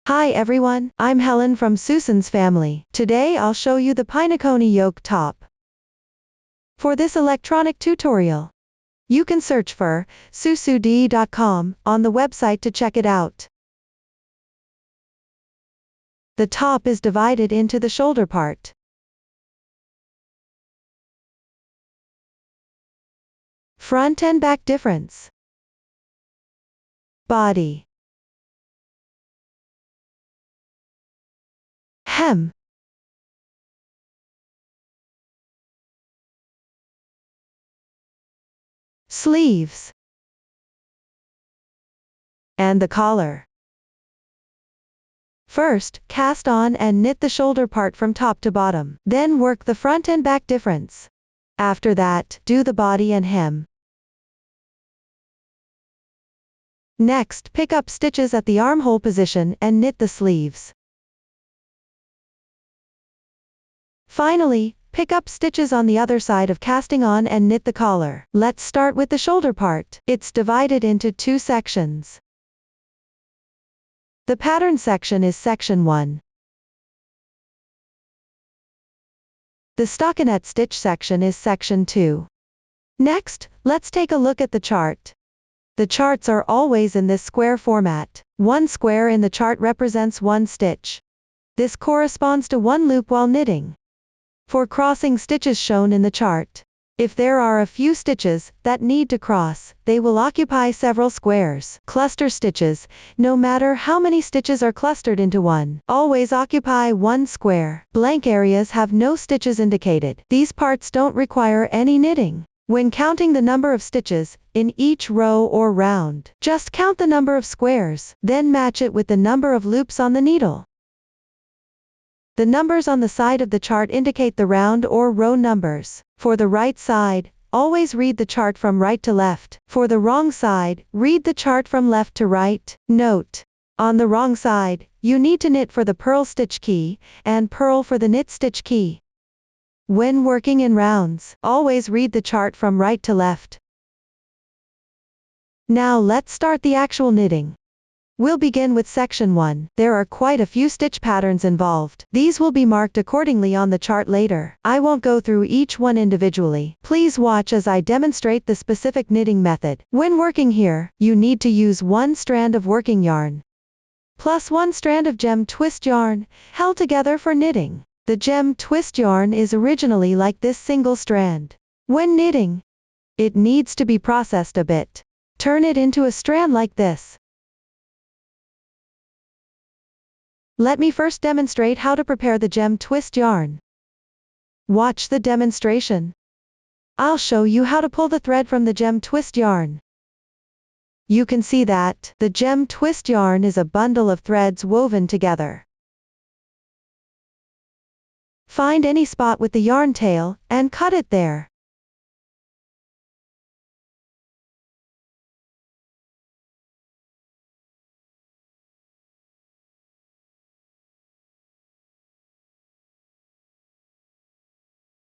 Hi everyone, I'm Helen from Susan's family. Today I'll show you the Pinecone yoke top. For this electronic tutorial, you can search for susud.com on the website to check it out. The top is divided into the shoulder part. Front and back difference. Body. Hem. Sleeves. And the collar. First, cast on and knit the shoulder part from top to bottom. Then work the front and back difference. After that, do the body and hem. Next, pick up stitches at the armhole position and knit the sleeves. Finally, pick up stitches on the other side of casting on and knit the collar. Let's start with the shoulder part. It's divided into two sections. The pattern section is section 1. The stockinette stitch section is section 2. Next, let's take a look at the chart. The charts are always in this square format. One square in the chart represents one stitch. This corresponds to one loop while knitting. For crossing stitches shown in the chart, if there are a few stitches that need to cross, they will occupy several squares. Cluster stitches, no matter how many stitches are clustered into one, always occupy one square. Blank areas have no stitches indicated. These parts don't require any knitting. When counting the number of stitches in each row or round, just count the number of squares, then match it with the number of loops on the needle. The numbers on the side of the chart indicate the round or row numbers. For the right side, always read the chart from right to left. For the wrong side, read the chart from left to right. Note: on the wrong side, you need to knit for the purl stitch key, and purl for the knit stitch key. When working in rounds, always read the chart from right to left. Now let's start the actual knitting. We'll begin with section 1. There are quite a few stitch patterns involved. These will be marked accordingly on the chart later. I won't go through each one individually. Please watch as I demonstrate the specific knitting method. When working here, you need to use one strand of working yarn, plus one strand of gem twist yarn, held together for knitting. The gem twist yarn is originally like this single strand. When knitting, it needs to be processed a bit. Turn it into a strand like this. Let me first demonstrate how to prepare the gem twist yarn. Watch the demonstration. I'll show you how to pull the thread from the gem twist yarn. You can see that the gem twist yarn is a bundle of threads woven together. Find any spot with the yarn tail, and cut it there.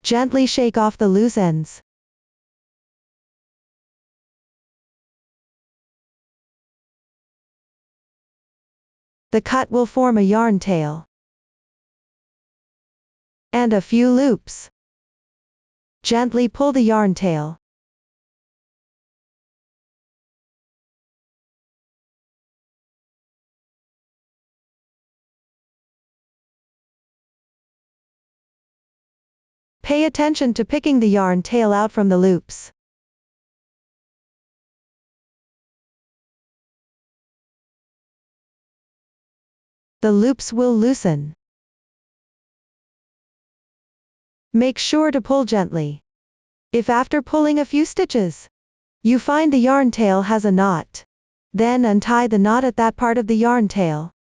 Gently shake off the loose ends. The cut will form a yarn tail and a few loops. Gently pull the yarn tail. Pay attention to picking the yarn tail out from the loops. The loops will loosen. Make sure to pull gently. If after pulling a few stitches, you find the yarn tail has a knot, then untie the knot at that part of the yarn tail.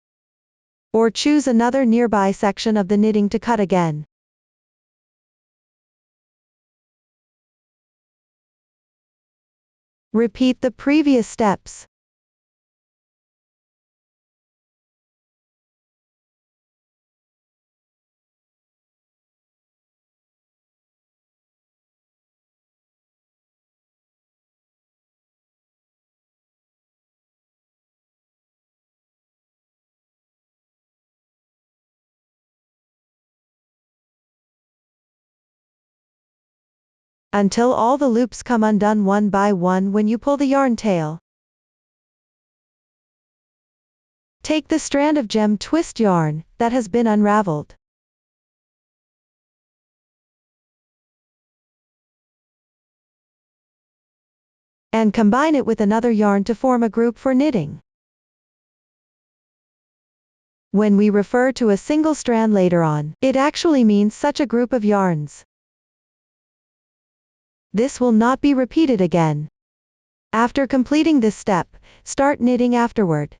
Or choose another nearby section of the knitting to cut again. Repeat the previous steps. until all the loops come undone one by one when you pull the yarn tail. Take the strand of gem twist yarn that has been unraveled. And combine it with another yarn to form a group for knitting. When we refer to a single strand later on, it actually means such a group of yarns. This will not be repeated again. After completing this step, start knitting afterward.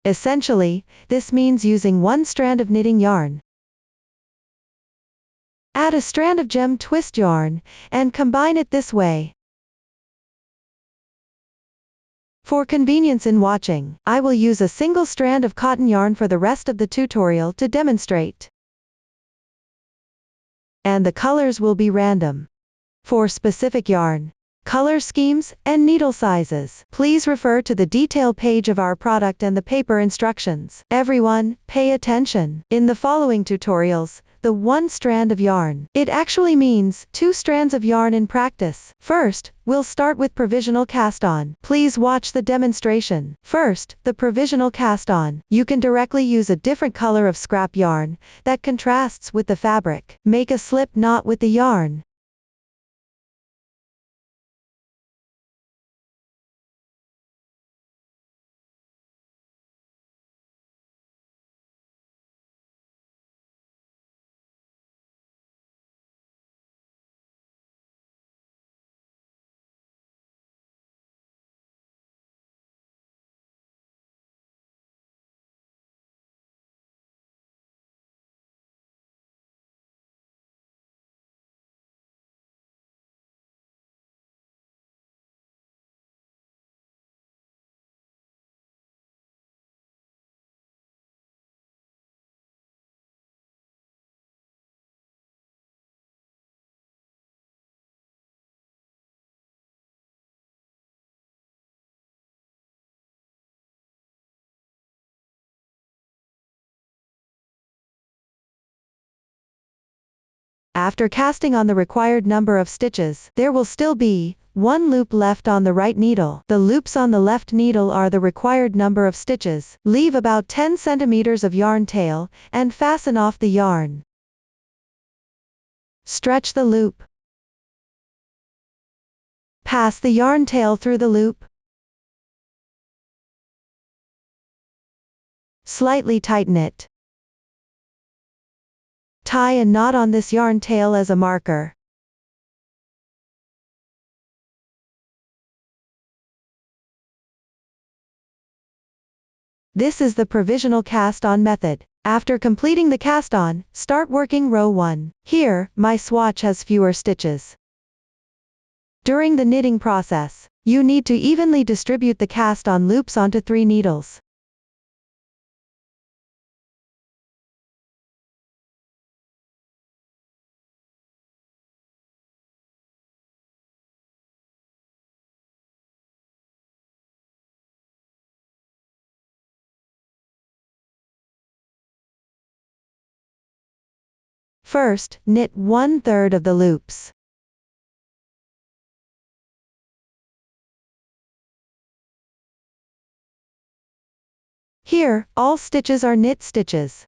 Essentially, this means using one strand of knitting yarn. Add a strand of gem twist yarn, and combine it this way. For convenience in watching, I will use a single strand of cotton yarn for the rest of the tutorial to demonstrate. And the colors will be random. For specific yarn, color schemes, and needle sizes, please refer to the detail page of our product and the paper instructions. Everyone, pay attention. In the following tutorials, the one strand of yarn, it actually means two strands of yarn in practice. First, we'll start with provisional cast on. Please watch the demonstration. First, the provisional cast on. You can directly use a different color of scrap yarn that contrasts with the fabric. Make a slip knot with the yarn. After casting on the required number of stitches, there will still be one loop left on the right needle. The loops on the left needle are the required number of stitches. Leave about 10 centimeters of yarn tail, and fasten off the yarn. Stretch the loop. Pass the yarn tail through the loop. Slightly tighten it. Tie a knot on this yarn tail as a marker. This is the provisional cast on method. After completing the cast on, start working row 1. Here, my swatch has fewer stitches. During the knitting process, you need to evenly distribute the cast on loops onto 3 needles. First, knit 1/3 of the loops. Here, all stitches are knit stitches.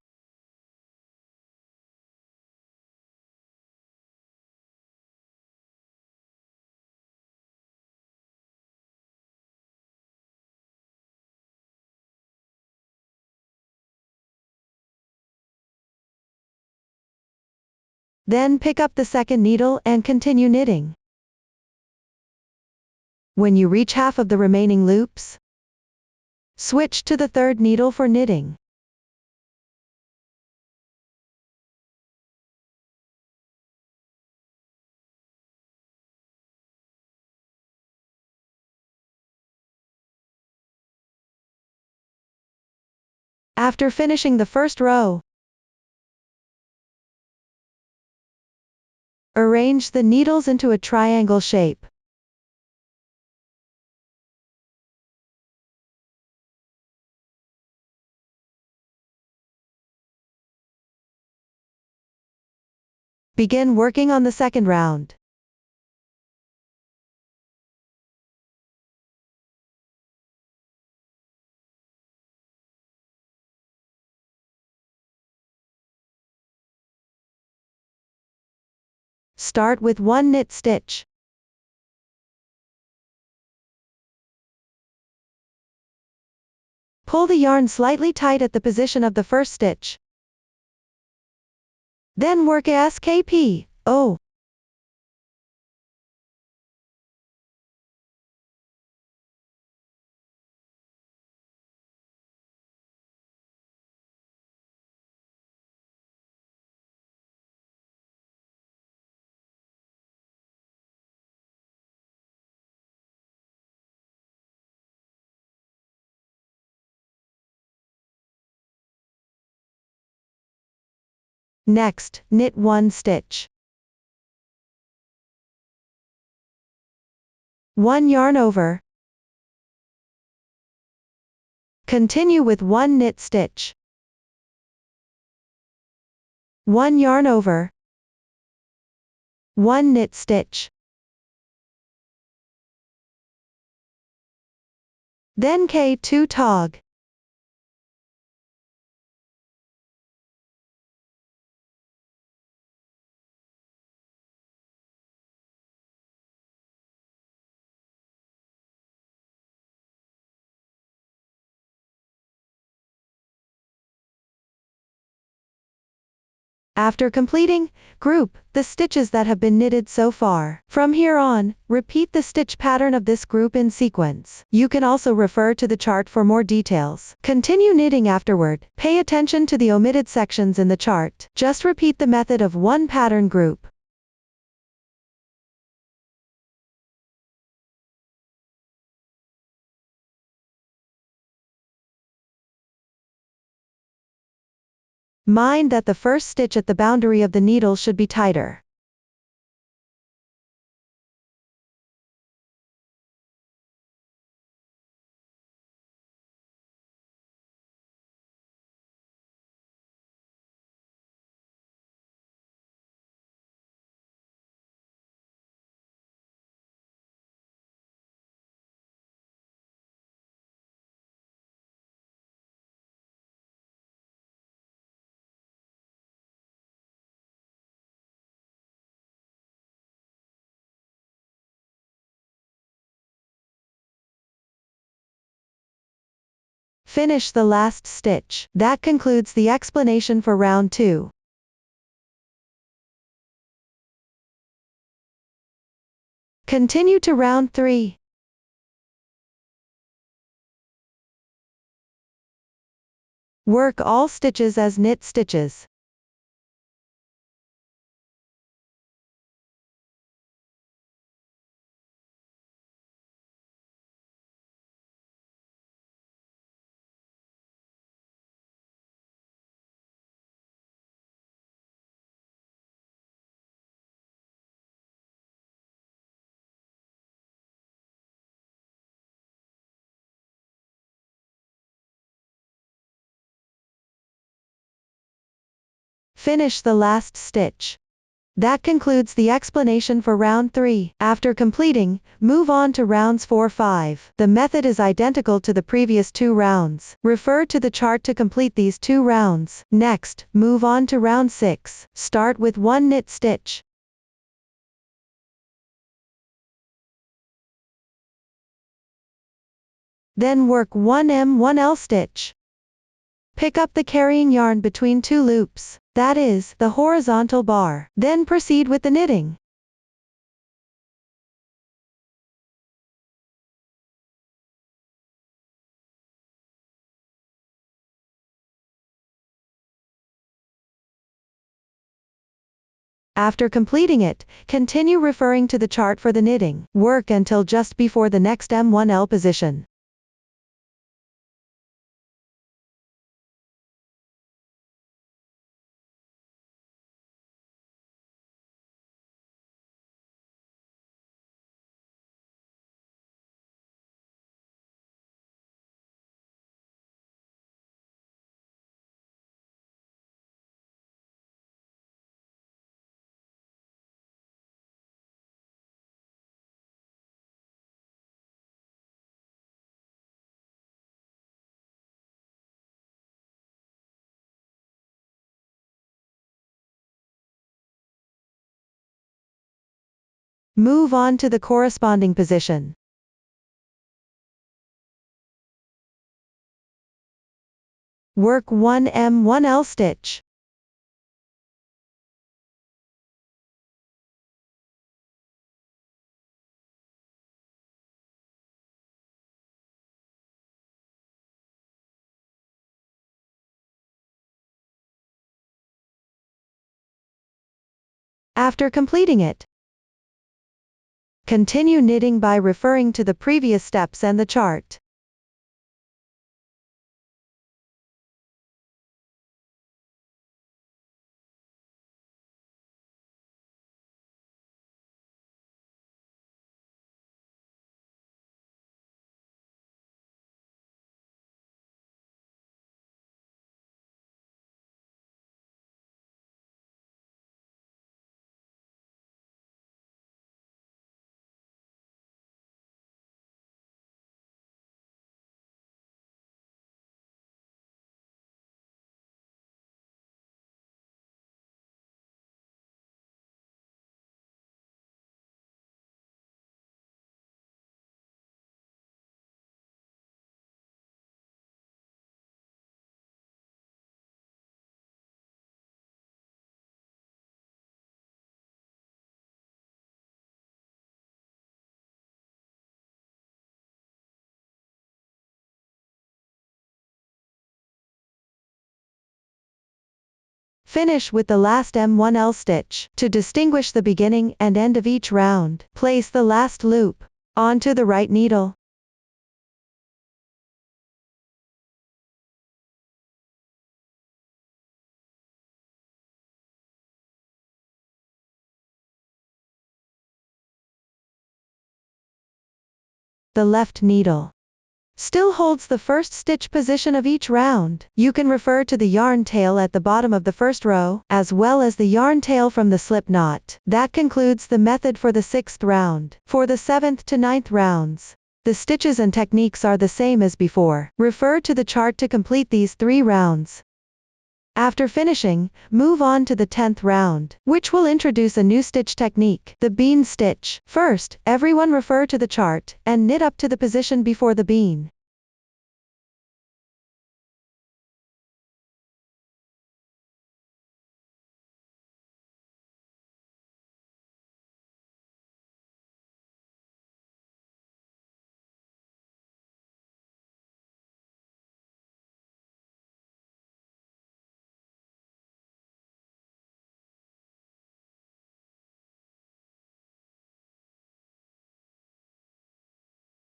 Then pick up the second needle and continue knitting. When you reach half of the remaining loops, switch to the third needle for knitting. After finishing the first row, arrange the needles into a triangle shape. Begin working on the second round. Start with 1 knit stitch. Pull the yarn slightly tight at the position of the first stitch. Then work a skp, O. Next, knit 1 stitch. 1 yarn over. Continue with 1 knit stitch. 1 yarn over. 1 knit stitch. Then K2 tog. After completing, group the stitches that have been knitted so far. From here on, repeat the stitch pattern of this group in sequence. You can also refer to the chart for more details. Continue knitting afterward. Pay attention to the omitted sections in the chart. Just repeat the method of one pattern group. Mind that the first stitch at the boundary of the needle should be tighter. Finish the last stitch. That concludes the explanation for round 2. Continue to round 3. Work all stitches as knit stitches. Finish the last stitch. That concludes the explanation for round 3. After completing, move on to rounds 4-5. The method is identical to the previous 2 rounds. Refer to the chart to complete these 2 rounds. Next, move on to round 6. Start with 1 knit stitch. Then work 1 M1L stitch. Pick up the carrying yarn between 2 loops, that is, the horizontal bar. Then proceed with the knitting. After completing it, continue referring to the chart for the knitting. Work until just before the next M1L position. Move on to the corresponding position. Work 1M1L stitch. After completing it, continue knitting by referring to the previous steps and the chart. Finish with the last M1L stitch. To distinguish the beginning and end of each round, place the last loop onto the right needle. The left needle still holds the first stitch position of each round. You can refer to the yarn tail at the bottom of the first row, as well as the yarn tail from the slip knot. That concludes the method for the 6th round. For the 7th to 9th rounds, the stitches and techniques are the same as before. Refer to the chart to complete these 3 rounds. After finishing, move on to the 10th round, which will introduce a new stitch technique, the bean stitch. First, everyone refer to the chart, and knit up to the position before the bean.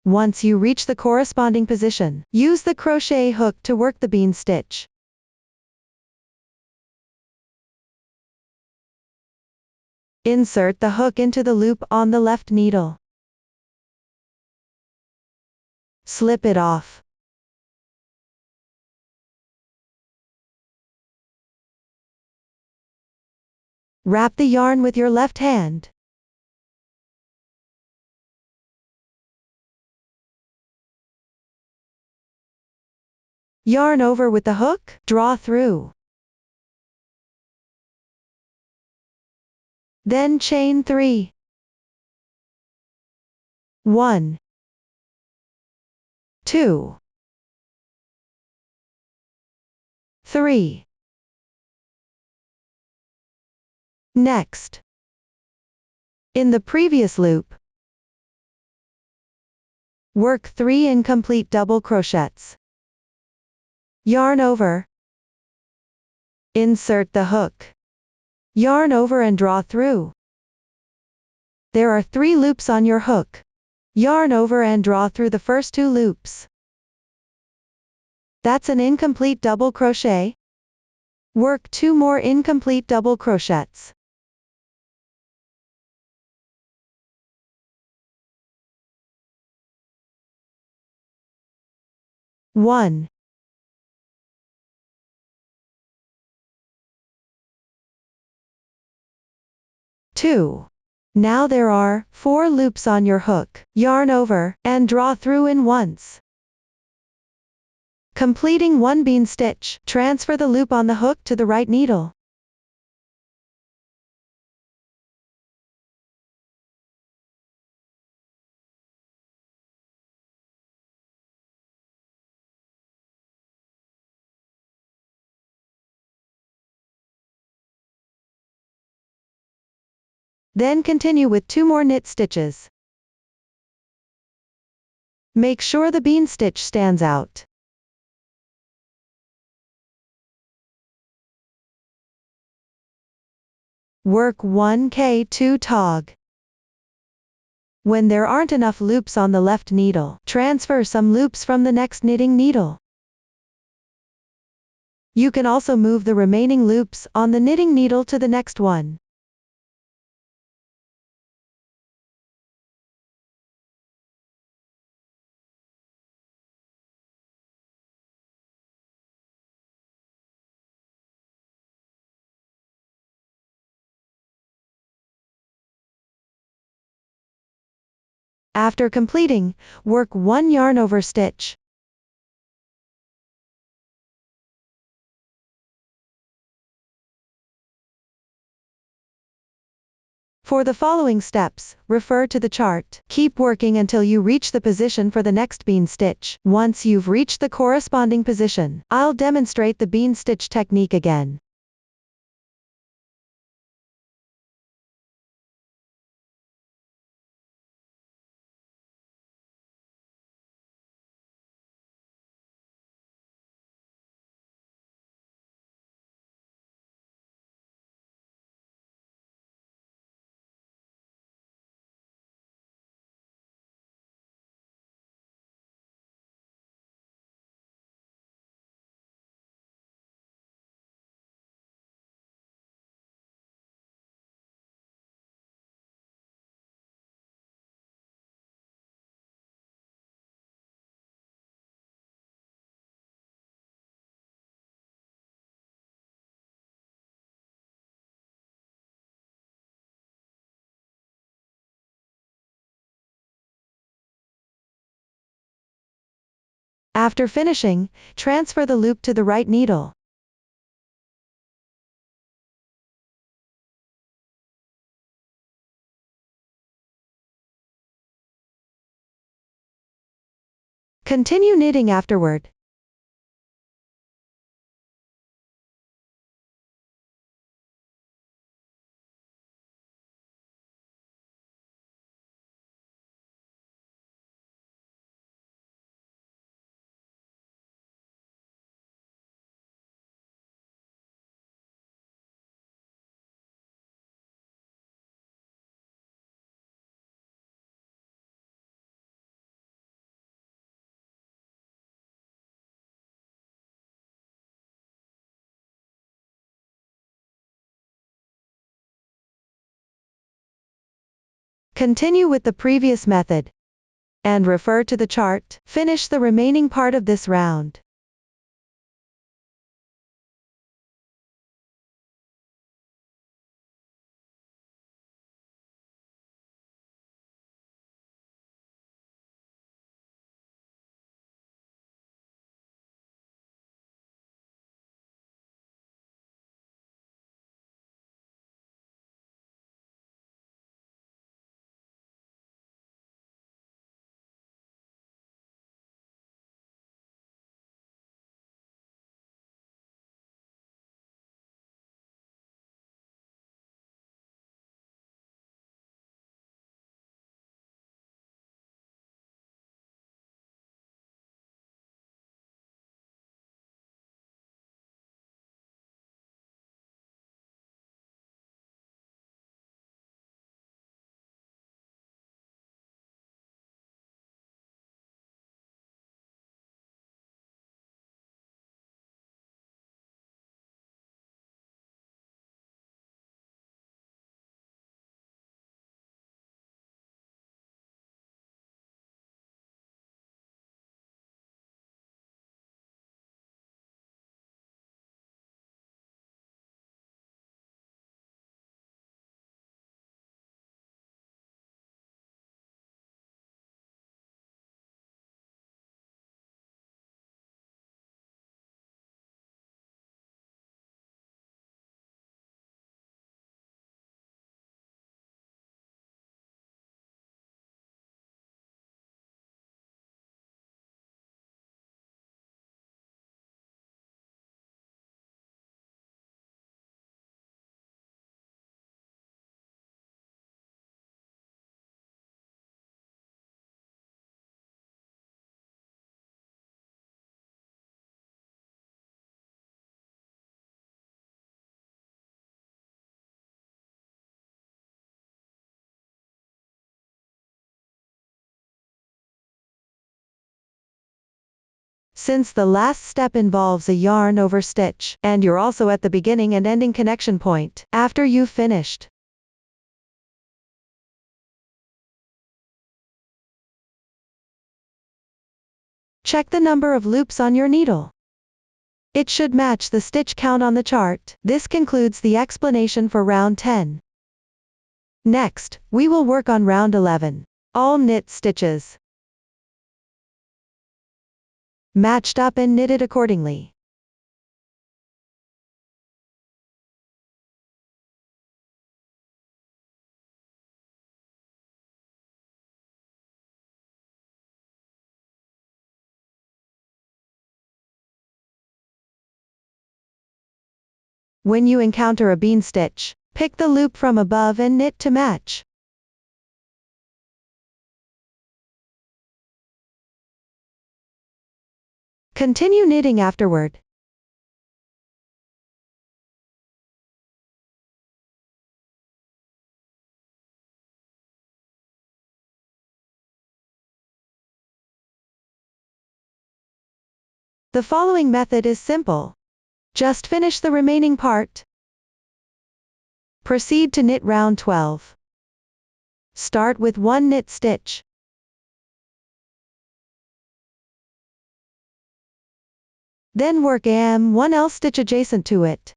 Once you reach the corresponding position, use the crochet hook to work the bean stitch. Insert the hook into the loop on the left needle. Slip it off. Wrap the yarn with your left hand. Yarn over with the hook, draw through. Then chain 3. 1, 2, 3. Next, in the previous loop, work 3 incomplete double crochets. Yarn over. Insert the hook. Yarn over and draw through. There are 3 loops on your hook. Yarn over and draw through the first 2 loops. That's an incomplete double crochet. Work 2 more incomplete double crochets. One. 2. Now there are 4 loops on your hook. Yarn over, and draw through in once. Completing 1 bean stitch, transfer the loop on the hook to the right needle. Then continue with 2 more knit stitches. Make sure the bean stitch stands out. Work 1K2 tog. When there aren't enough loops on the left needle, transfer some loops from the next knitting needle. You can also move the remaining loops on the knitting needle to the next one. After completing, work 1 yarn over stitch. For the following steps, refer to the chart. Keep working until you reach the position for the next bean stitch. Once you've reached the corresponding position, I'll demonstrate the bean stitch technique again. After finishing, transfer the loop to the right needle. Continue knitting afterward. Continue with the previous method. And refer to the chart. Finish the remaining part of this round. Since the last step involves a yarn over stitch, and you're also at the beginning and ending connection point, after you've finished. Check the number of loops on your needle. It should match the stitch count on the chart. This concludes the explanation for round 10. Next, we will work on round 11. All knit stitches. Matched up and knitted accordingly. When you encounter a bean stitch, pick the loop from above and knit to match. Continue knitting afterward. The following method is simple. Just finish the remaining part. Proceed to knit round 12. Start with 1 knit stitch. Then work M1L stitch adjacent to it.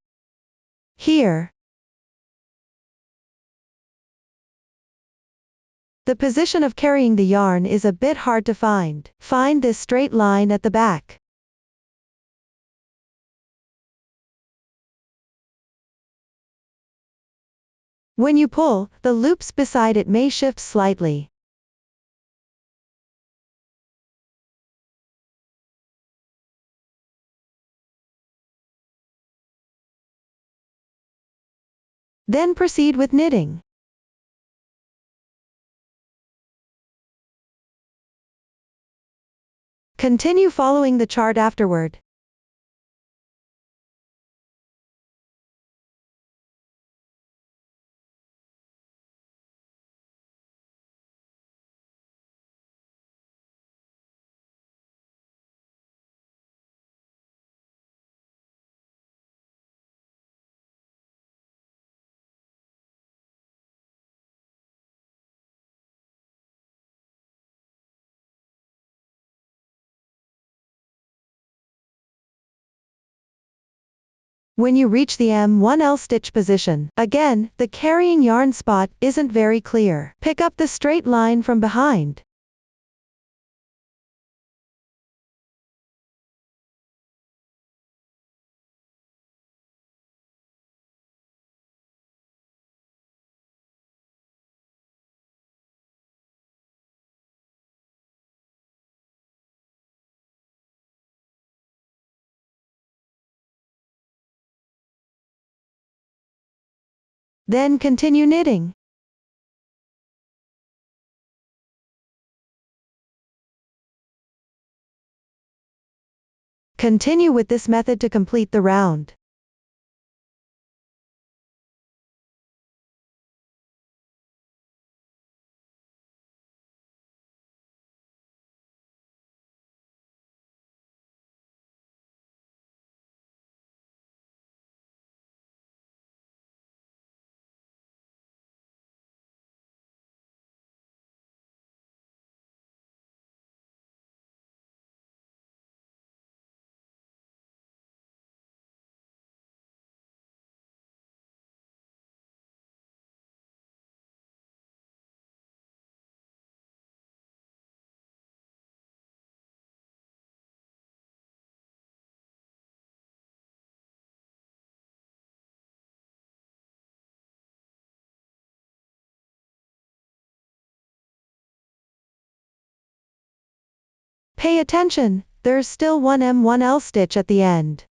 Here, the position of carrying the yarn is a bit hard to find. Find this straight line at the back. When you pull, the loops beside it may shift slightly. Then proceed with knitting. Continue following the chart afterward. When you reach the M1L stitch position, again, the carrying yarn spot isn't very clear. Pick up the straight line from behind. Then continue knitting. Continue with this method to complete the round. Pay attention, there's still one M1L stitch at the end.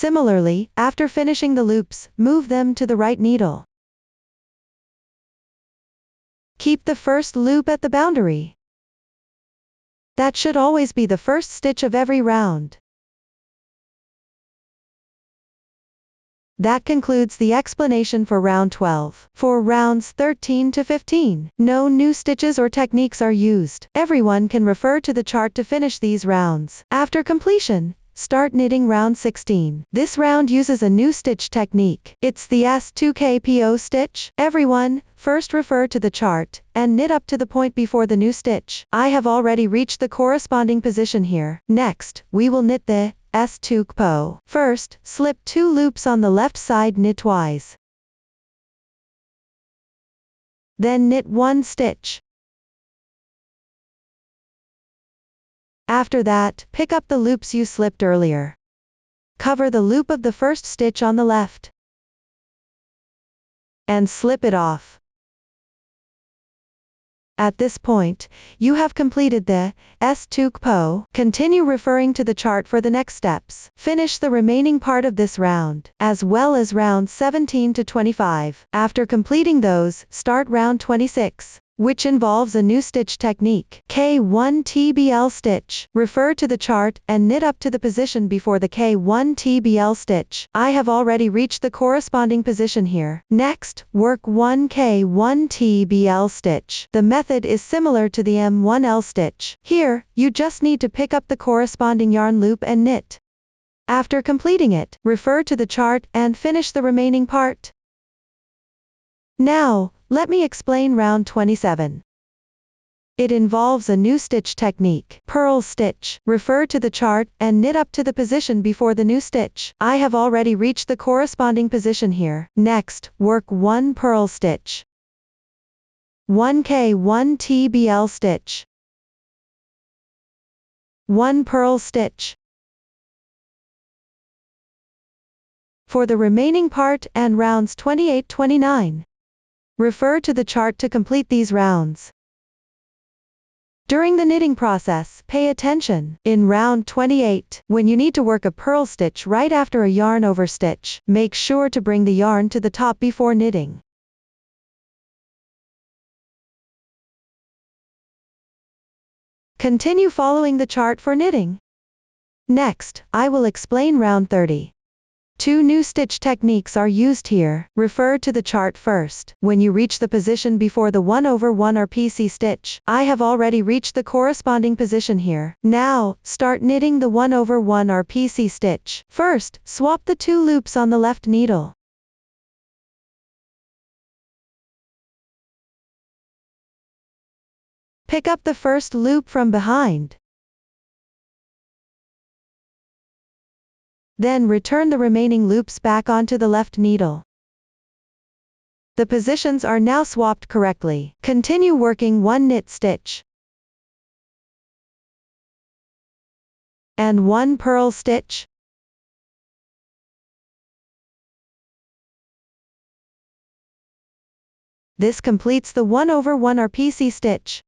Similarly, after finishing the loops, move them to the right needle. Keep the first loop at the boundary. That should always be the first stitch of every round. That concludes the explanation for round 12. For rounds 13 to 15, no new stitches or techniques are used. Everyone can refer to the chart to finish these rounds. After completion, start knitting round 16. This round uses a new stitch technique. It's the S2KPO stitch. Everyone, first refer to the chart, and knit up to the point before the new stitch. I have already reached the corresponding position here. Next, we will knit the S2KPO. First, slip 2 loops on the left side, knit twice. Then knit 1 stitch. After that, pick up the loops you slipped earlier. Cover the loop of the first stitch on the left. And slip it off. At this point, you have completed the S2KPO. Continue referring to the chart for the next steps. Finish the remaining part of this round, as well as rounds 17 to 25. After completing those, start round 26, which involves a new stitch technique. K1 TBL stitch. Refer to the chart and knit up to the position before the K1 TBL stitch. I have already reached the corresponding position here. Next, work 1 K1 TBL stitch. The method is similar to the M1L stitch. Here, you just need to pick up the corresponding yarn loop and knit. After completing it, refer to the chart and finish the remaining part. Now, let me explain round 27. It involves a new stitch technique. Purl stitch. Refer to the chart and knit up to the position before the new stitch. I have already reached the corresponding position here. Next, work 1 purl stitch. 1 K1 TBL stitch. 1 purl stitch. For the remaining part and rounds 28-29. Refer to the chart to complete these rounds. During the knitting process, pay attention. In round 28, when you need to work a purl stitch right after a yarn over stitch, make sure to bring the yarn to the top before knitting. Continue following the chart for knitting. Next, I will explain round 30. 2 new stitch techniques are used here. Refer to the chart first. When you reach the position before the 1/1 RPC stitch, I have already reached the corresponding position here. Now, start knitting the 1/1 RPC stitch. First, swap the 2 loops on the left needle. Pick up the first loop from behind. Then return the remaining loops back onto the left needle. The positions are now swapped correctly. Continue working 1 knit stitch and 1 purl stitch. This completes the 1/1 RPC stitch.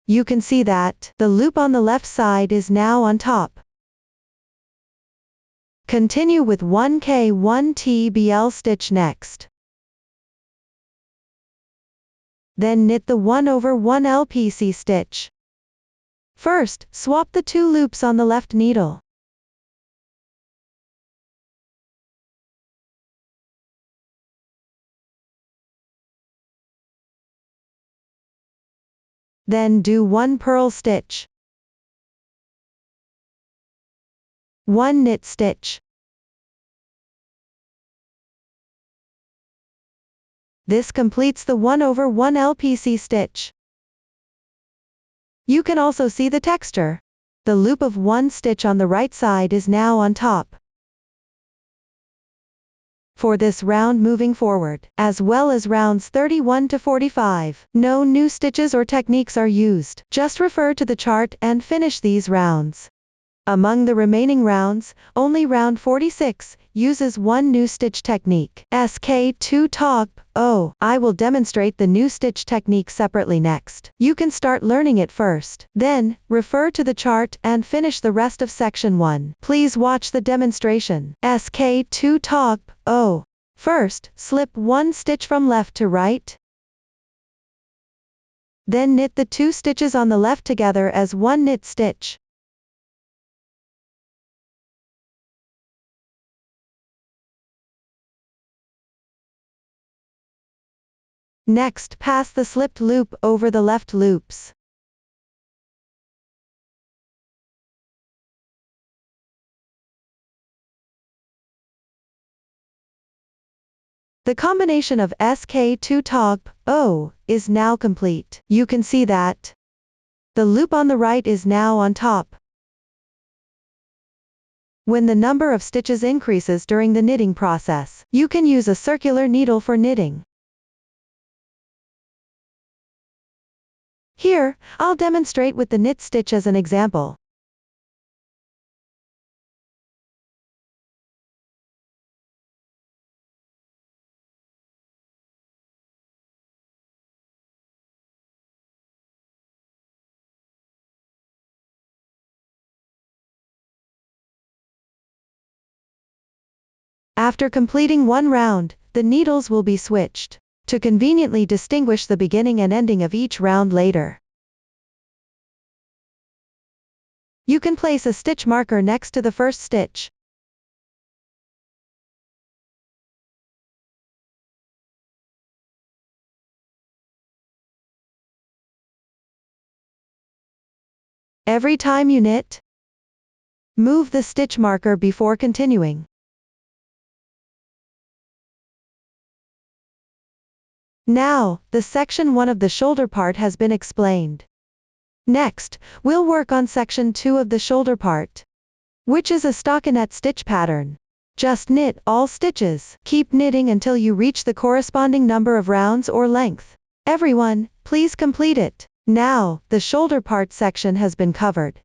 You can see that the loop on the left side is now on top. Continue with 1 K1 TBL stitch next. Then knit the 1/1 LPC stitch. First, swap the 2 loops on the left needle. Then do 1 purl stitch. 1 knit stitch. This completes the 1/1 LPC stitch. You can also see the texture. The loop of 1 stitch on the right side is now on top. For this round moving forward, as well as rounds 31 to 45, no new stitches or techniques are used. Just refer to the chart and finish these rounds. Among the remaining rounds, only round 46 uses one new stitch technique. SK2 top. Oh, I will demonstrate the new stitch technique separately next. You can start learning it first. Then, refer to the chart and finish the rest of section 1. Please watch the demonstration. SK2 top. Oh. First, slip one stitch from left to right. Then knit the two stitches on the left together as one knit stitch. Next, pass the slipped loop over the left loops. The combination of SK2 top, O, is now complete. You can see that the loop on the right is now on top. When the number of stitches increases during the knitting process, you can use a circular needle for knitting. Here, I'll demonstrate with the knit stitch as an example. After completing one round, the needles will be switched to conveniently distinguish the beginning and ending of each round later. You can place a stitch marker next to the first stitch. Every time you knit, move the stitch marker before continuing. Now, the section 1 of the shoulder part has been explained. Next, we'll work on section 2 of the shoulder part, which is a stockinette stitch pattern. Just knit all stitches. Keep knitting until you reach the corresponding number of rounds or length. Everyone, please complete it. Now, the shoulder part section has been covered.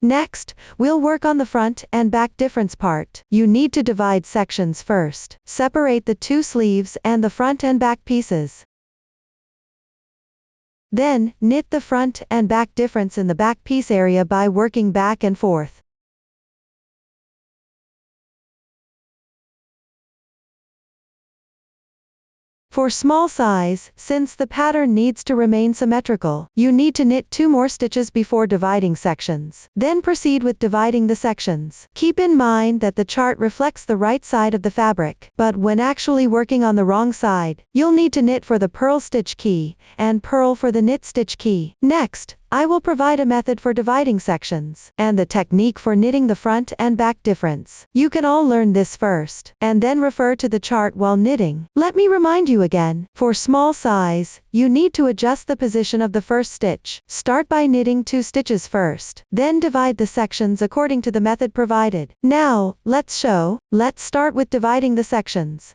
Next, we'll work on the front and back difference part. You need to divide sections first. Separate the two sleeves and the front and back pieces. Then, knit the front and back difference in the back piece area by working back and forth. For small size, since the pattern needs to remain symmetrical, you need to knit 2 more stitches before dividing sections. Then proceed with dividing the sections. Keep in mind that the chart reflects the right side of the fabric, but when actually working on the wrong side, you'll need to knit for the purl stitch key, and purl for the knit stitch key. Next, I will provide a method for dividing sections, and the technique for knitting the front and back difference. You can all learn this first, and then refer to the chart while knitting. Let me remind you again, for small size, you need to adjust the position of the first stitch. Start by knitting 2 stitches first, then divide the sections according to the method provided. Now, let's start with dividing the sections.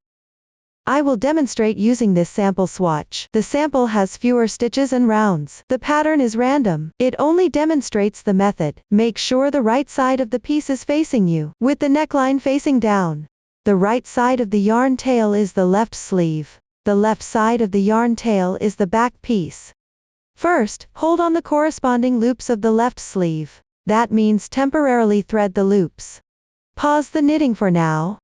I will demonstrate using this sample swatch. The sample has fewer stitches and rounds. The pattern is random. It only demonstrates the method. Make sure the right side of the piece is facing you, with the neckline facing down. The right side of the yarn tail is the left sleeve. The left side of the yarn tail is the back piece. First, hold on the corresponding loops of the left sleeve. That means temporarily thread the loops. Pause the knitting for now.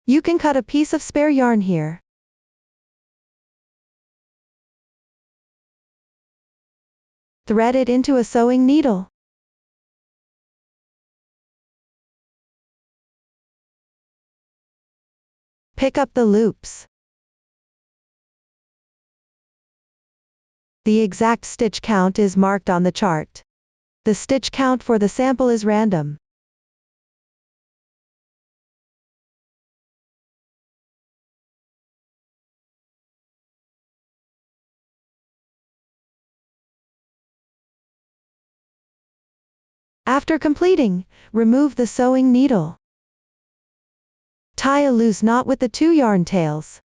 You can cut a piece of spare yarn here. Thread it into a sewing needle. Pick up the loops. The exact stitch count is marked on the chart. The stitch count for the sample is random. After completing, remove the sewing needle. Tie a loose knot with the 2 yarn tails.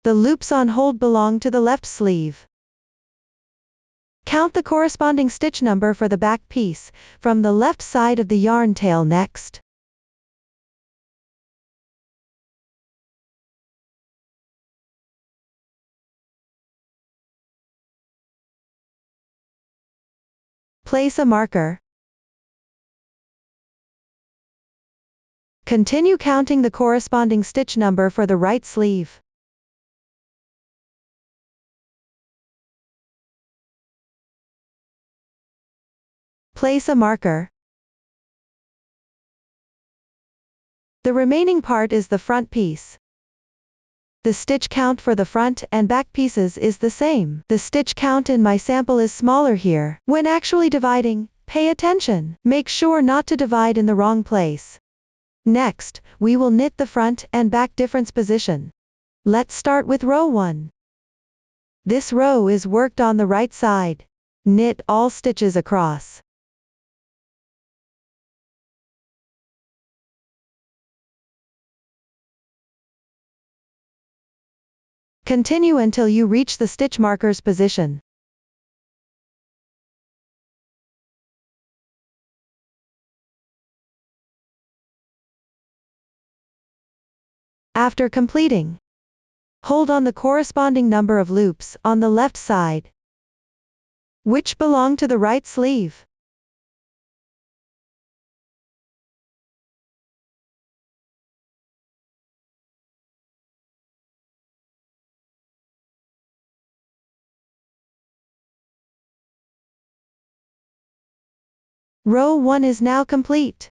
The loops on hold belong to the left sleeve. Count the corresponding stitch number for the back piece, from the left side of the yarn tail next. Place a marker. Continue counting the corresponding stitch number for the right sleeve. Place a marker. The remaining part is the front piece. The stitch count for the front and back pieces is the same. The stitch count in my sample is smaller here. When actually dividing, pay attention. Make sure not to divide in the wrong place. Next, we will knit the front and back difference position. Let's start with row 1. This row is worked on the right side. Knit all stitches across. Continue until you reach the stitch marker's position. After completing, hold on the corresponding number of loops on the left side, which belong to the right sleeve. Row 1 is now complete.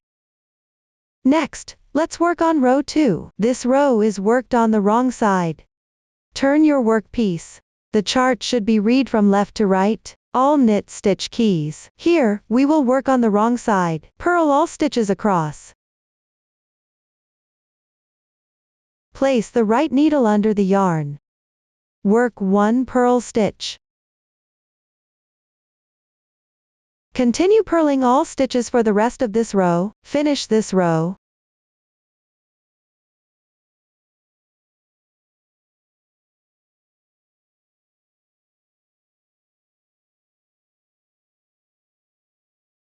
Next, let's work on row 2. This row is worked on the wrong side. Turn your work piece. The chart should be read from left to right. All knit stitch keys. Here, we will work on the wrong side. Purl all stitches across. Place the right needle under the yarn. Work 1 purl stitch. Continue purling all stitches for the rest of this row. Finish this row.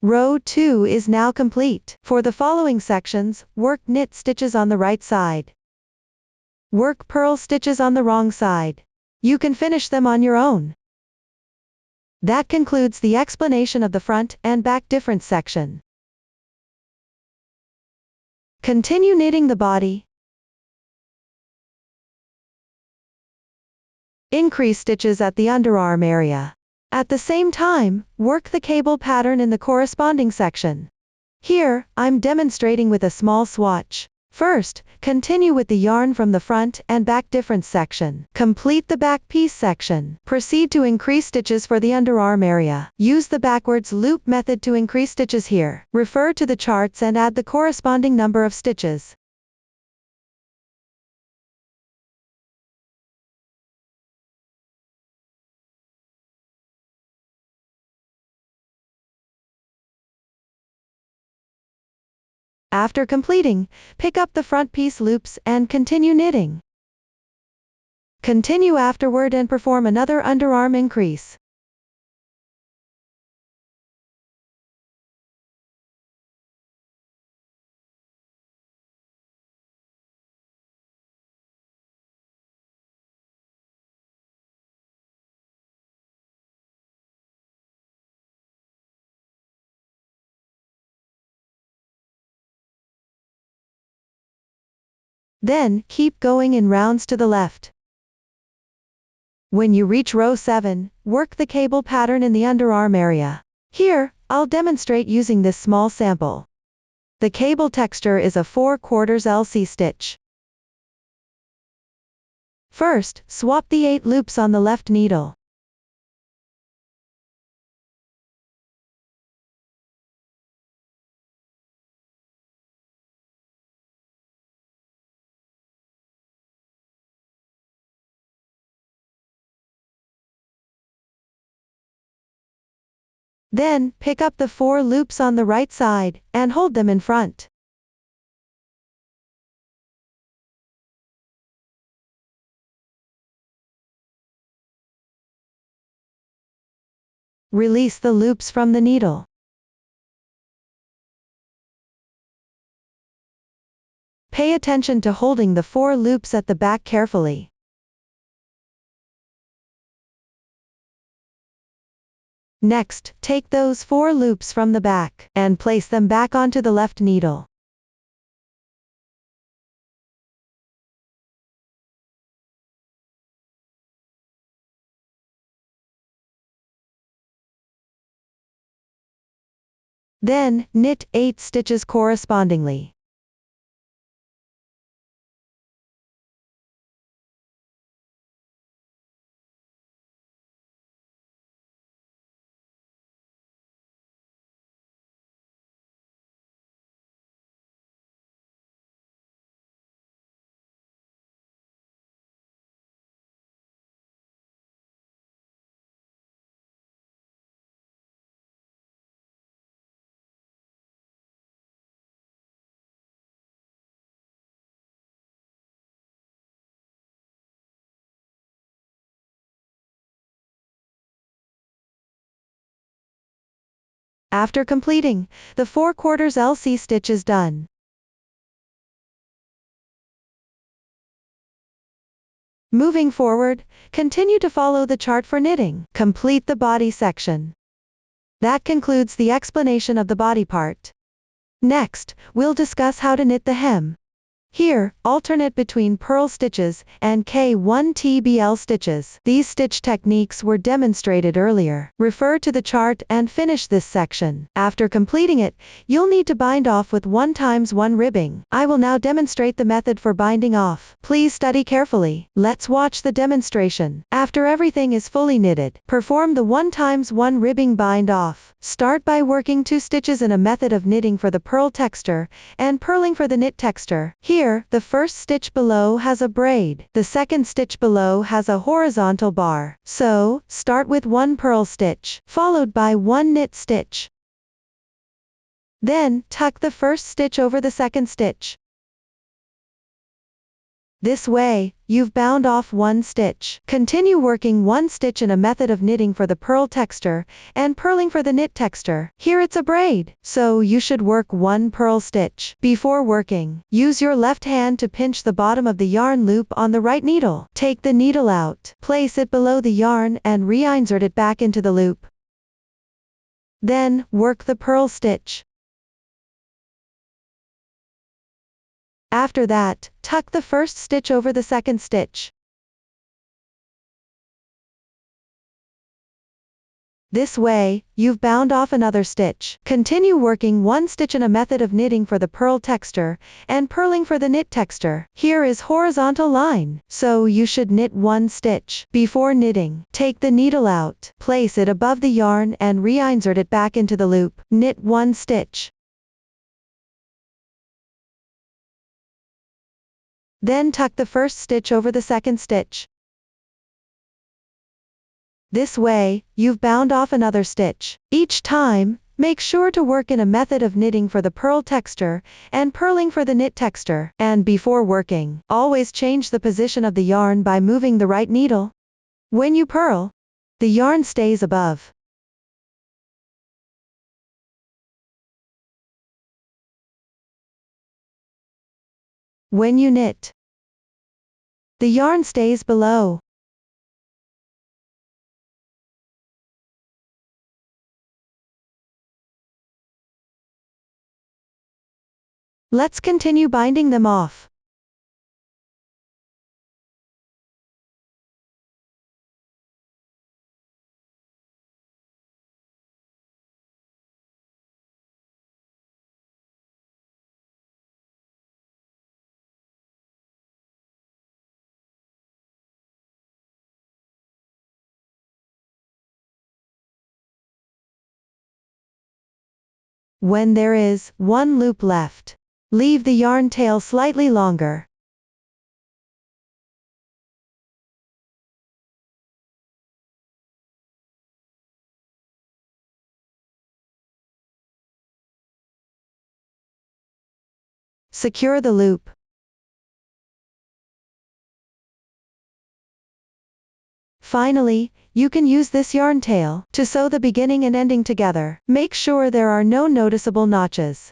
Row 2 is now complete. For the following sections, work knit stitches on the right side. Work purl stitches on the wrong side. You can finish them on your own. That concludes the explanation of the front and back difference section. Continue knitting the body. Increase stitches at the underarm area. At the same time, work the cable pattern in the corresponding section. Here, I'm demonstrating with a small swatch. First, continue with the yarn from the front and back difference section. Complete the back piece section. Proceed to increase stitches for the underarm area. Use the backwards loop method to increase stitches here. Refer to the charts and add the corresponding number of stitches. After completing, pick up the front piece loops and continue knitting. Continue afterward and perform another underarm increase. Then, keep going in rounds to the left. When you reach row 7, work the cable pattern in the underarm area. Here, I'll demonstrate using this small sample. The cable texture is a 4/4 LC stitch. First, swap the 8 loops on the left needle. Then, pick up the 4 loops on the right side, and hold them in front. Release the loops from the needle. Pay attention to holding the 4 loops at the back carefully. Next, take those 4 loops from the back, and place them back onto the left needle. Then, knit 8 stitches correspondingly. After completing, the 4/4 LC stitch is done. Moving forward, continue to follow the chart for knitting. Complete the body section. That concludes the explanation of the body part. Next, we'll discuss how to knit the hem. Here, alternate between purl stitches and K1 TBL stitches. These stitch techniques were demonstrated earlier. Refer to the chart and finish this section. After completing it, you'll need to bind off with 1x1 ribbing. I will now demonstrate the method for binding off. Please study carefully. Let's watch the demonstration. After everything is fully knitted, perform the 1x1 ribbing bind off. Start by working 2 stitches in a method of knitting for the purl texture and purling for the knit texture. Here, the first stitch below has a braid. The second stitch below has a horizontal bar. So, start with 1 purl stitch, followed by 1 knit stitch. Then, tuck the first stitch over the second stitch. This way, you've bound off 1 stitch. Continue working 1 stitch in a method of knitting for the purl texture and purling for the knit texture. Here it's a braid, so you should work 1 purl stitch. Before working, use your left hand to pinch the bottom of the yarn loop on the right needle. Take the needle out, place it below the yarn and reinsert it back into the loop. Then, work the purl stitch. After that, tuck the first stitch over the second stitch. This way, you've bound off another stitch. Continue working 1 stitch in a method of knitting for the purl texture and purling for the knit texture. Here is horizontal line, so you should knit 1 stitch. Before knitting, take the needle out, place it above the yarn and reinsert it back into the loop. Knit 1 stitch. Then tuck the first stitch over the second stitch. This way, you've bound off another stitch. Each time, make sure to work in a method of knitting for the purl texture and purling for the knit texture. And before working, always change the position of the yarn by moving the right needle. When you purl, the yarn stays above. When you knit, the yarn stays below. Let's continue binding them off. When there is 1 loop left, leave the yarn tail slightly longer. Secure the loop. Finally, you can use this yarn tail to sew the beginning and ending together. Make sure there are no noticeable notches.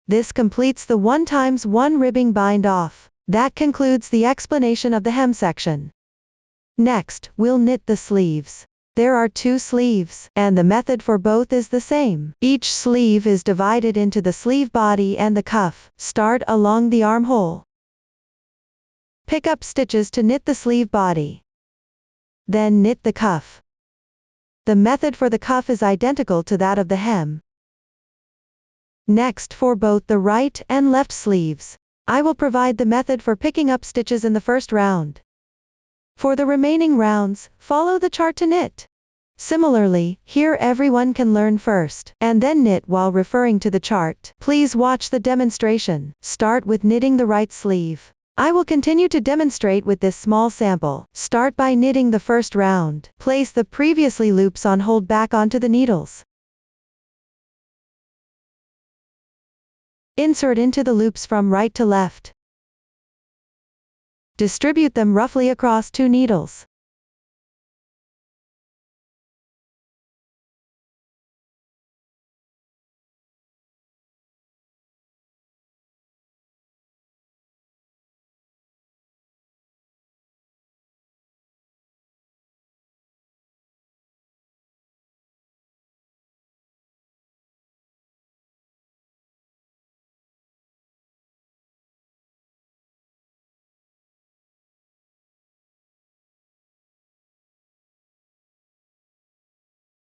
This completes the 1x1 ribbing bind off. That concludes the explanation of the hem section. Next, we'll knit the sleeves. There are 2 sleeves, and the method for both is the same. Each sleeve is divided into the sleeve body and the cuff. Start along the armhole. Pick up stitches to knit the sleeve body. Then knit the cuff. The method for the cuff is identical to that of the hem. Next, for both the right and left sleeves, I will provide the method for picking up stitches in the first round. For the remaining rounds, follow the chart to knit. Similarly, here everyone can learn first, and then knit while referring to the chart. Please watch the demonstration. Start with knitting the right sleeve. I will continue to demonstrate with this small sample. Start by knitting the first round. Place the previously loops on hold back onto the needles. Insert into the loops from right to left. Distribute them roughly across 2 needles.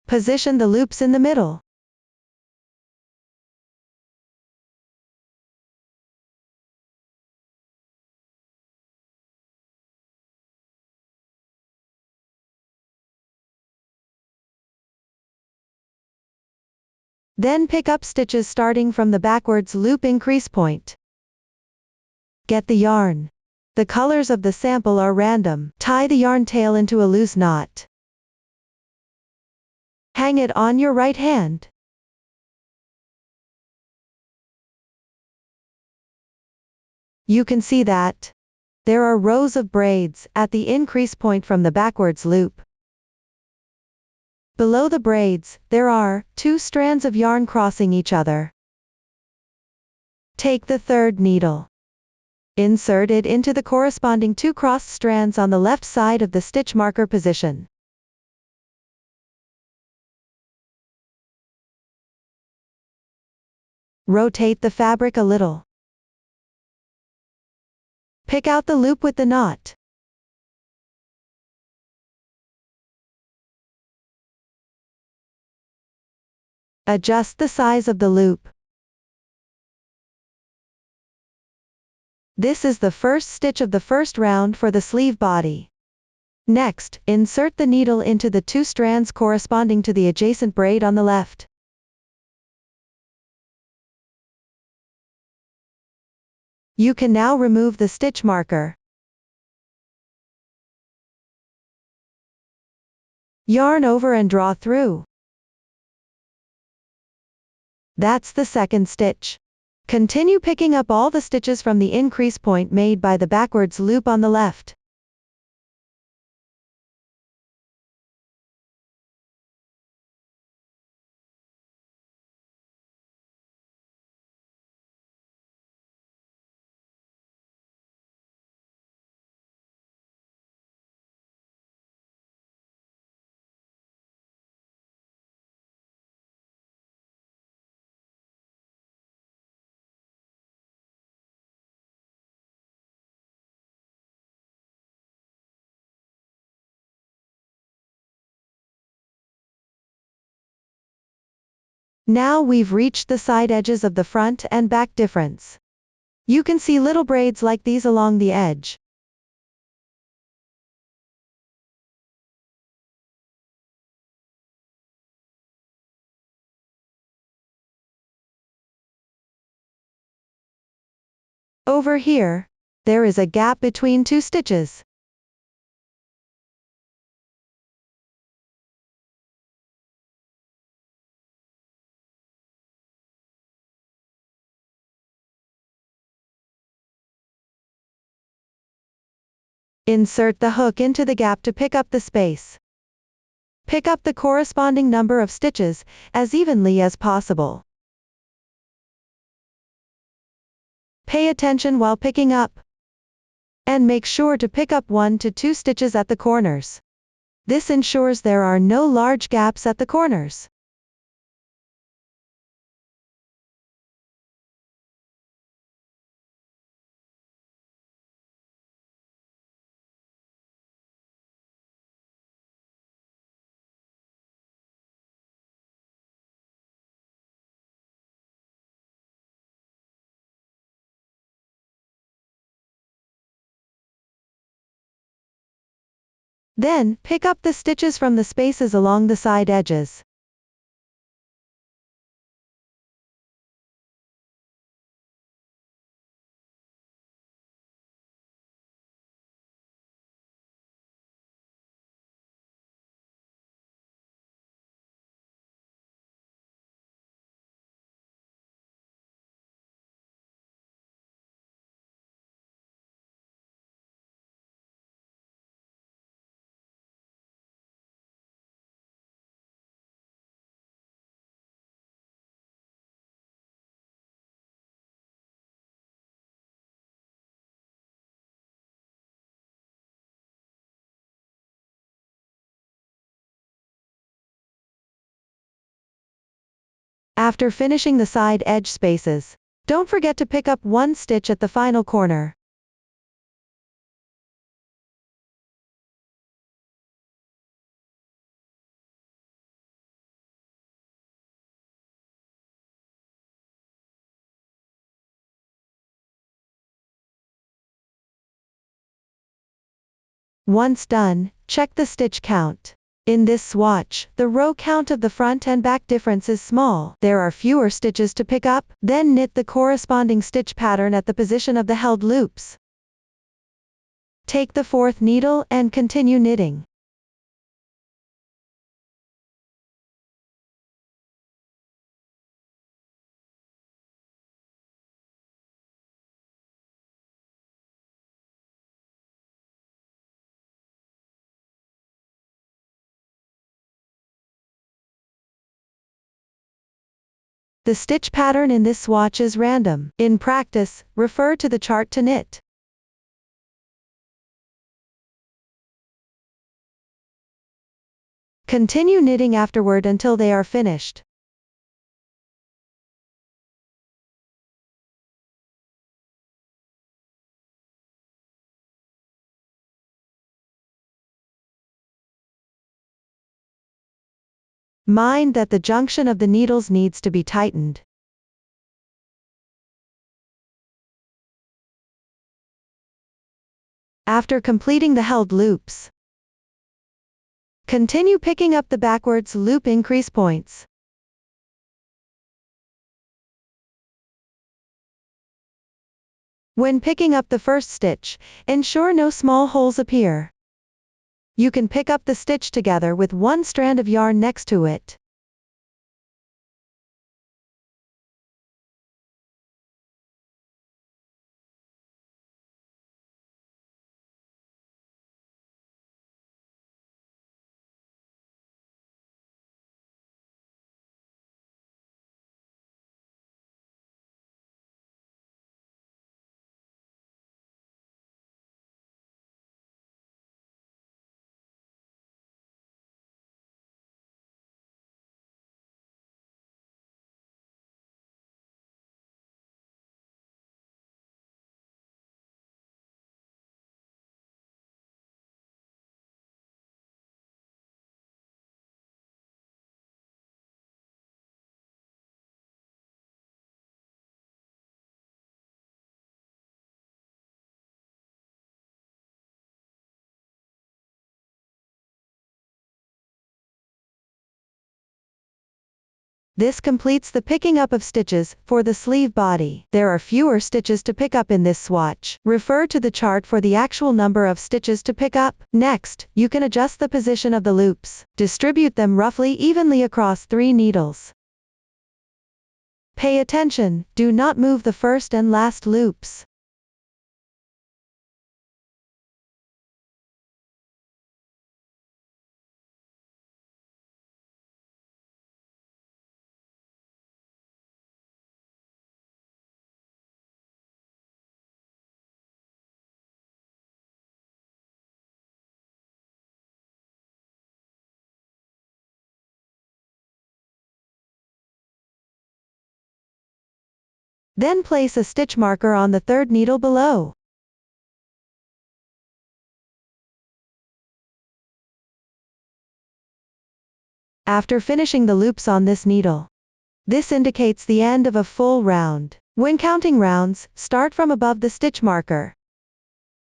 Position the loops in the middle. Then pick up stitches starting from the backwards loop increase point. Get the yarn. The colors of the sample are random. Tie the yarn tail into a loose knot. Hang it on your right hand. You can see that there are rows of braids at the increase point from the backwards loop. Below the braids, there are 2 strands of yarn crossing each other. Take the third needle. Insert it into the corresponding 2 crossed strands on the left side of the stitch marker position. Rotate the fabric a little. Pick out the loop with the knot. Adjust the size of the loop. This is the first stitch of the first round for the sleeve body. Next, insert the needle into the 2 strands corresponding to the adjacent braid on the left. You can now remove the stitch marker. Yarn over and draw through. That's the second stitch. Continue picking up all the stitches from the increase point made by the backwards loop on the left. Now we've reached the side edges of the front and back difference. You can see little braids like these along the edge. Over here, there is a gap between two stitches. Insert the hook into the gap to pick up the space. Pick up the corresponding number of stitches, as evenly as possible. Pay attention while picking up. And make sure to pick up 1 to 2 stitches at the corners. This ensures there are no large gaps at the corners. Then, pick up the stitches from the spaces along the side edges. After finishing the side edge spaces, don't forget to pick up 1 stitch at the final corner. Once done, check the stitch count. In this swatch, the row count of the front and back difference is small. There are fewer stitches to pick up, then knit the corresponding stitch pattern at the position of the held loops. Take the 4th needle and continue knitting. The stitch pattern in this swatch is random. In practice, refer to the chart to knit. Continue knitting afterward until they are finished. Mind that the junction of the needles needs to be tightened. After completing the held loops, continue picking up the backwards loop increase points. When picking up the first stitch, ensure no small holes appear. You can pick up the stitch together with 1 strand of yarn next to it. This completes the picking up of stitches for the sleeve body. There are fewer stitches to pick up in this swatch. Refer to the chart for the actual number of stitches to pick up. Next, you can adjust the position of the loops. Distribute them roughly evenly across 3 needles. Pay attention, do not move the first and last loops. Then place a stitch marker on the 3rd needle below. After finishing the loops on this needle, this indicates the end of a full round. When counting rounds, start from above the stitch marker.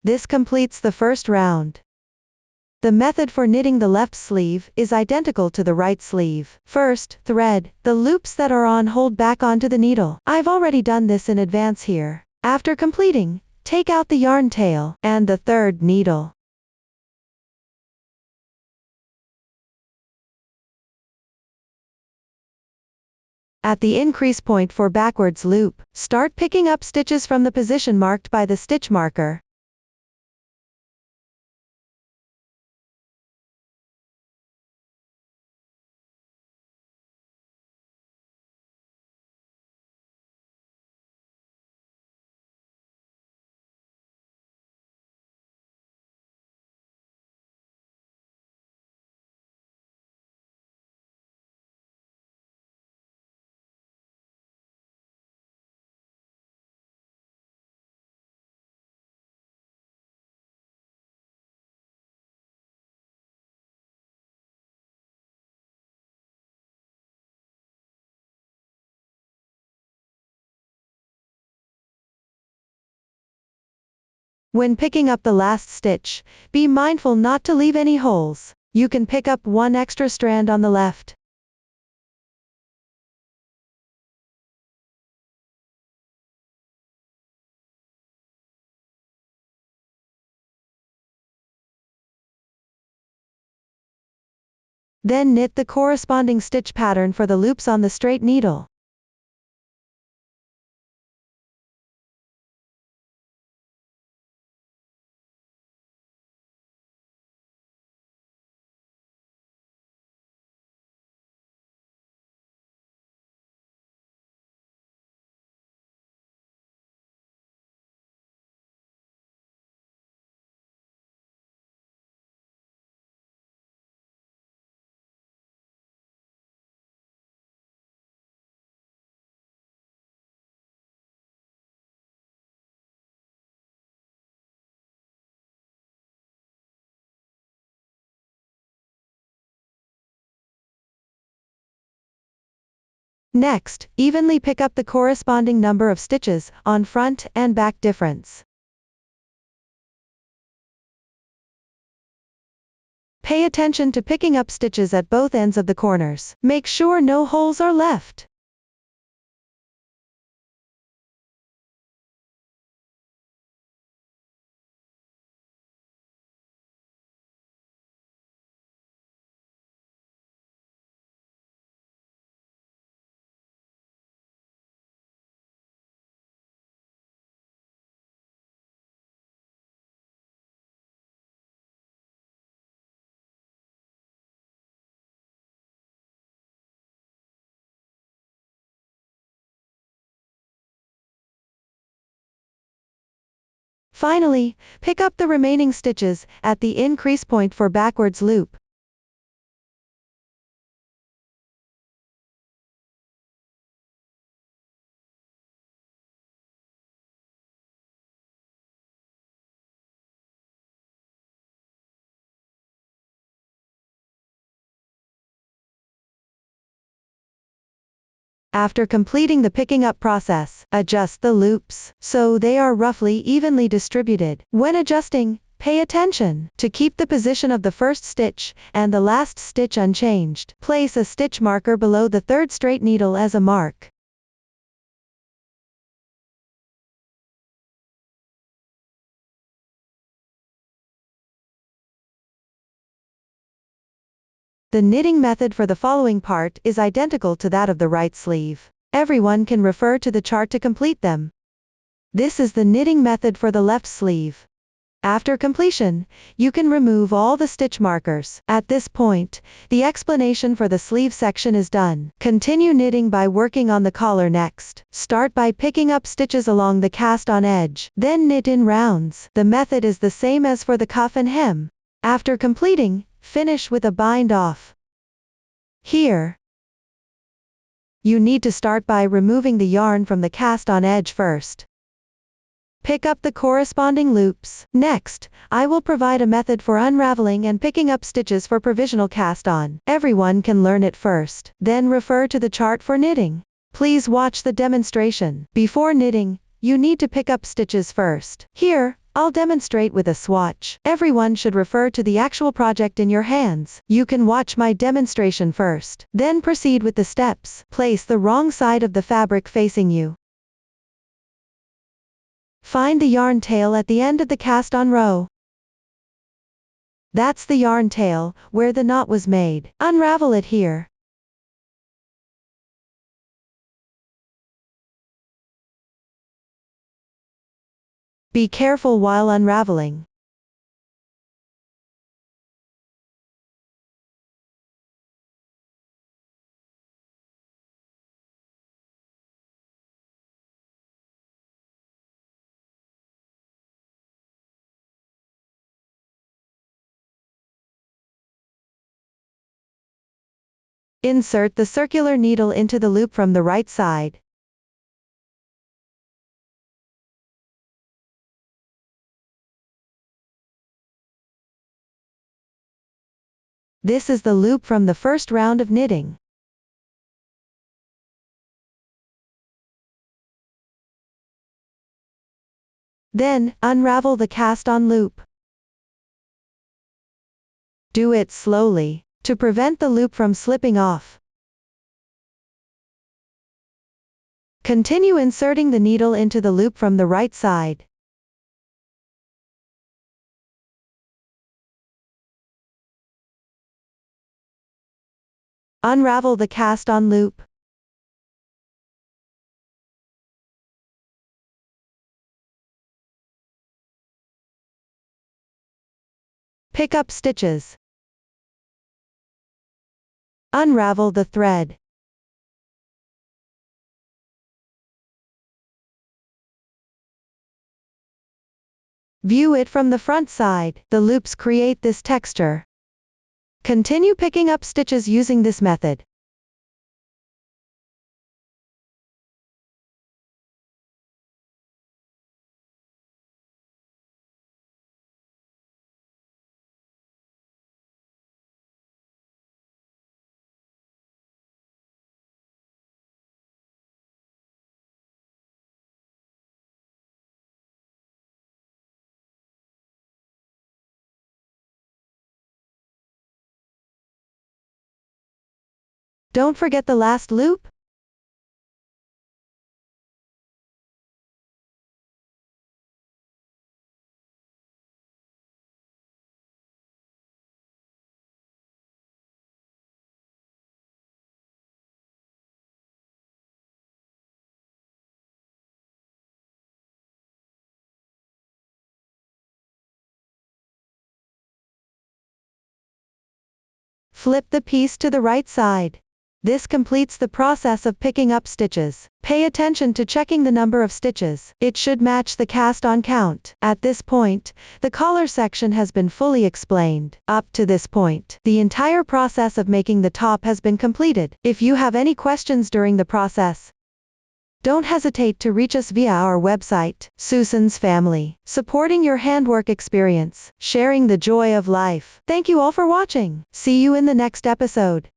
This completes the first round. The method for knitting the left sleeve is identical to the right sleeve. First, thread the loops that are on hold back onto the needle. I've already done this in advance here. After completing, take out the yarn tail and the 3rd needle. At the increase point for backwards loop, start picking up stitches from the position marked by the stitch marker. When picking up the last stitch, be mindful not to leave any holes. You can pick up 1 extra strand on the left. Then knit the corresponding stitch pattern for the loops on the straight needle. Next, evenly pick up the corresponding number of stitches on front and back difference. Pay attention to picking up stitches at both ends of the corners. Make sure no holes are left. Finally, pick up the remaining stitches at the increase point for backwards loop. After completing the picking up process, adjust the loops so they are roughly evenly distributed. When adjusting, Pay attention. To keep the position of the first stitch and the last stitch unchanged, place a stitch marker below the third straight needle as a mark. The knitting method for the following part is identical to that of the right sleeve. Everyone can refer to the chart to complete them. This is the knitting method for the left sleeve. After completion, you can remove all the stitch markers. At this point, the explanation for the sleeve section is done. Continue knitting by working on the collar next. Start by picking up stitches along the cast-on edge, then knit in rounds. The method is the same as for the cuff and hem. After completing, finish with a bind off. Here, you need to start by removing the yarn from the cast-on edge first. Pick up the corresponding loops. Next, I will provide a method for unraveling and picking up stitches for provisional cast-on. Everyone can learn it first, then refer to the chart for knitting. Please watch the demonstration. Before knitting, you need to pick up stitches first. Here, I'll demonstrate with a swatch. Everyone should refer to the actual project in your hands. You can watch my demonstration first, then proceed with the steps. Place the wrong side of the fabric facing you. Find the yarn tail at the end of the cast-on row. That's the yarn tail, where the knot was made. Unravel it here. Be careful while unraveling. Insert the circular needle into the loop from the right side. This is the loop from the first round of knitting. Then, unravel the cast-on loop. Do it slowly, to prevent the loop from slipping off. Continue inserting the needle into the loop from the right side. Unravel the cast-on loop. Pick up stitches. Unravel the thread. View it from the front side. The loops create this texture. Continue picking up stitches using this method. Don't forget the last loop. Flip the piece to the right side. This completes the process of picking up stitches. Pay attention to checking the number of stitches. It should match the cast-on count. At this point, the collar section has been fully explained. Up to this point, the entire process of making the top has been completed. If you have any questions during the process, don't hesitate to reach us via our website, Susan's Family, supporting your handwork experience, sharing the joy of life. Thank you all for watching. See you in the next episode.